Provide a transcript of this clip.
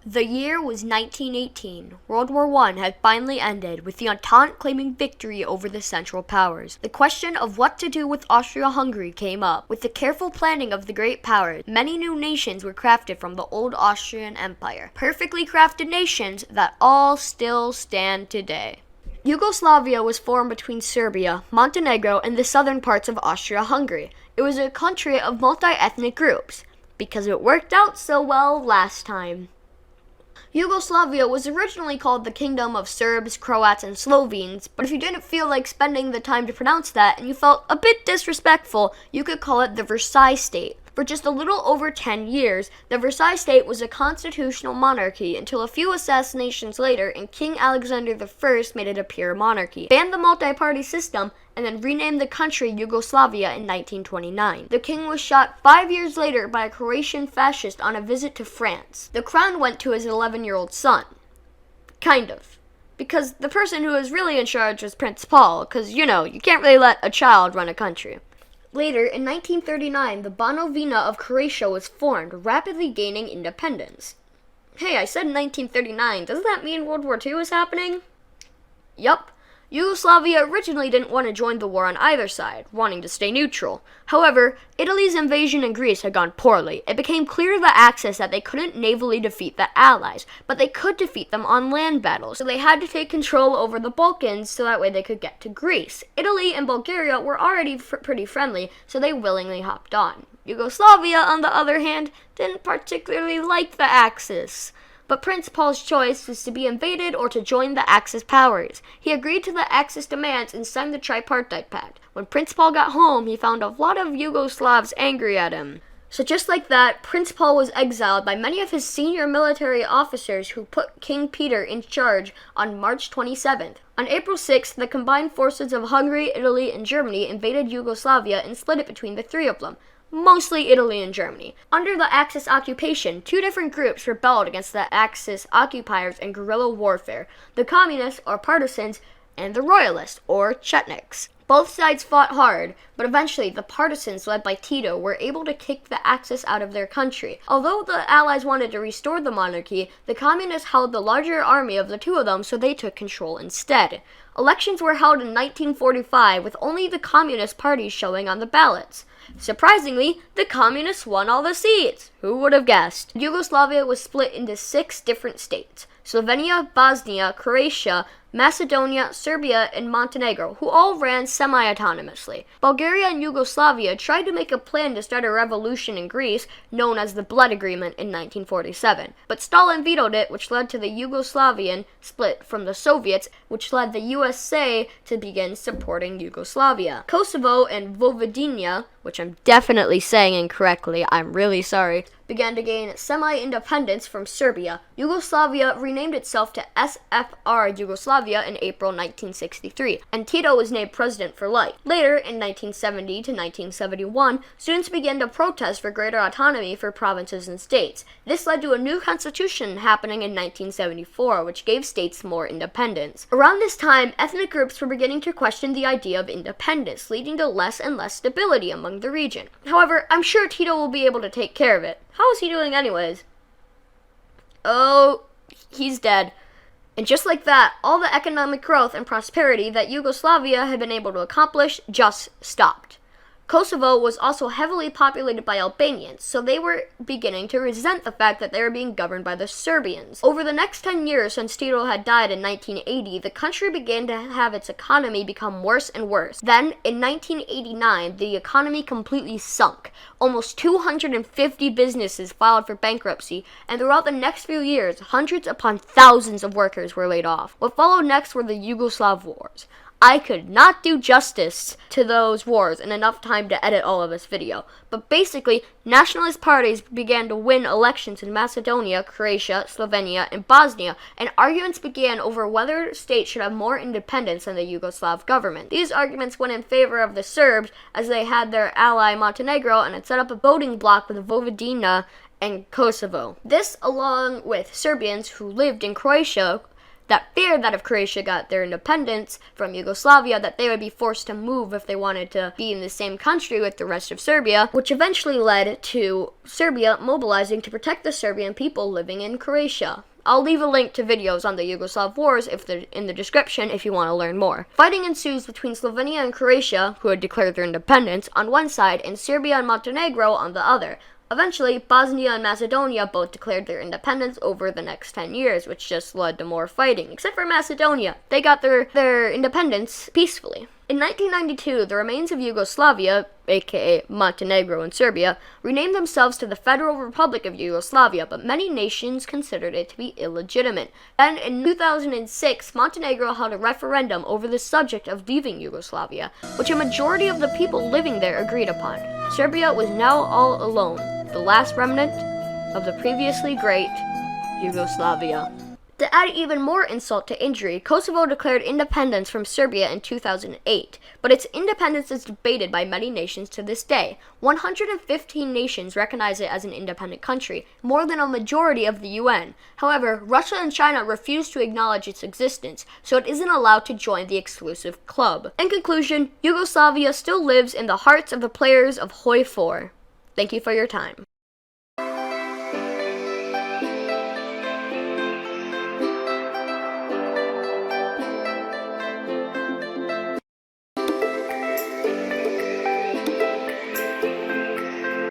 The year was 1918. World War I had finally ended, with the Entente claiming victory over the Central Powers. The question of what to do with Austria-Hungary came up. With the careful planning of the great powers, many new nations were crafted from the old Austrian Empire. Perfectly crafted nations that all still stand today. Yugoslavia was formed between Serbia, Montenegro, and the southern parts of Austria-Hungary. It was a country of multi-ethnic groups, because it worked out so well last time. Yugoslavia was originally called the Kingdom of Serbs, Croats, and Slovenes, but if you didn't feel like spending the time to pronounce that and you felt a bit disrespectful, you could call it the Versailles State. For just a little over 10 years, the Versailles State was a constitutional monarchy until a few assassinations later and King Alexander I made it a pure monarchy, banned the multi-party system, and then renamed the country Yugoslavia in 1929. The king was shot 5 years later by a Croatian fascist on a visit to France. The crown went to his 11-year-old son. Kind of. Because the person who was really in charge was Prince Paul, because, you can't really let a child run a country. Later, in 1939, the Banovina of Croatia was formed, rapidly gaining independence. Hey, I said 1939. Doesn't that mean World War II is happening? Yup. Yugoslavia originally didn't want to join the war on either side, wanting to stay neutral. However, Italy's invasion in Greece had gone poorly. It became clear to the Axis that they couldn't navally defeat the Allies, but they could defeat them on land battles, so they had to take control over the Balkans so that way they could get to Greece. Italy and Bulgaria were already pretty friendly, so they willingly hopped on. Yugoslavia, on the other hand, didn't particularly like the Axis. But Prince Paul's choice was to be invaded or to join the Axis powers. He agreed to the Axis demands and signed the Tripartite Pact. When Prince Paul got home, he found a lot of Yugoslavs angry at him. So just like that, Prince Paul was exiled by many of his senior military officers who put King Peter in charge on March 27th. On April 6th, the combined forces of Hungary, Italy, and Germany invaded Yugoslavia and split it between the three of them. Mostly Italy and Germany. Under the Axis occupation, two different groups rebelled against the Axis occupiers in guerrilla warfare: the Communists, or partisans, and the Royalists, or Chetniks. Both sides fought hard, but eventually the partisans, led by Tito, were able to kick the Axis out of their country. Although the Allies wanted to restore the monarchy, the Communists held the larger army of the two of them, so they took control instead. Elections were held in 1945, with only the Communist Party showing on the ballots. Surprisingly, the Communists won all the seats. Who would have guessed? Yugoslavia was split into 6 different states: Slovenia, Bosnia, Croatia, Macedonia, Serbia, and Montenegro, who all ran semi-autonomously. Bulgaria and Yugoslavia tried to make a plan to start a revolution in Greece, known as the Blood Agreement, in 1947. But Stalin vetoed it, which led to the Yugoslavian split from the Soviets, which led the USA to begin supporting Yugoslavia. Kosovo and Vojvodina, which I'm definitely saying incorrectly, I'm really sorry, began to gain semi-independence from Serbia. Yugoslavia renamed itself to SFR Yugoslavia in April 1963, and Tito was named president for life. Later, in 1970 to 1971, students began to protest for greater autonomy for provinces and states. This led to a new constitution happening in 1974, which gave states more independence. Around this time, ethnic groups were beginning to question the idea of independence, leading to less and less stability among the region. However, I'm sure Tito will be able to take care of it. How is he doing anyways? Oh, he's dead. And just like that, all the economic growth and prosperity that Yugoslavia had been able to accomplish just stopped. Kosovo was also heavily populated by Albanians, so they were beginning to resent the fact that they were being governed by the Serbians. Over the next 10 years since Tito had died in 1980, the country began to have its economy become worse and worse. Then, in 1989, the economy completely sunk. Almost 250 businesses filed for bankruptcy, and throughout the next few years, hundreds upon thousands of workers were laid off. What followed next were the Yugoslav Wars. I could not do justice to those wars in enough time to edit all of this video. But basically, nationalist parties began to win elections in Macedonia, Croatia, Slovenia, and Bosnia, and arguments began over whether states should have more independence than the Yugoslav government. These arguments went in favor of the Serbs, as they had their ally Montenegro and had set up a voting bloc with Vojvodina and Kosovo. This, along with Serbians who lived in Croatia, that fear that if Croatia got their independence from Yugoslavia, that they would be forced to move if they wanted to be in the same country with the rest of Serbia, which eventually led to Serbia mobilizing to protect the Serbian people living in Croatia. I'll leave a link to videos on the Yugoslav Wars in the description if you want to learn more. Fighting ensues between Slovenia and Croatia, who had declared their independence, on one side, and Serbia and Montenegro on the other. Eventually, Bosnia and Macedonia both declared their independence over the next 10 years, which just led to more fighting. Except for Macedonia. They got their independence peacefully. In 1992, the remains of Yugoslavia, aka Montenegro and Serbia, renamed themselves to the Federal Republic of Yugoslavia, but many nations considered it to be illegitimate. Then, in 2006, Montenegro held a referendum over the subject of leaving Yugoslavia, which a majority of the people living there agreed upon. Serbia was now all alone, the last remnant of the previously great Yugoslavia. To add even more insult to injury, Kosovo declared independence from Serbia in 2008, but its independence is debated by many nations to this day. 115 nations recognize it as an independent country, more than a majority of the UN. However, Russia and China refuse to acknowledge its existence, so it isn't allowed to join the exclusive club. In conclusion, Yugoslavia still lives in the hearts of the players of Hoi 4. Thank you for your time.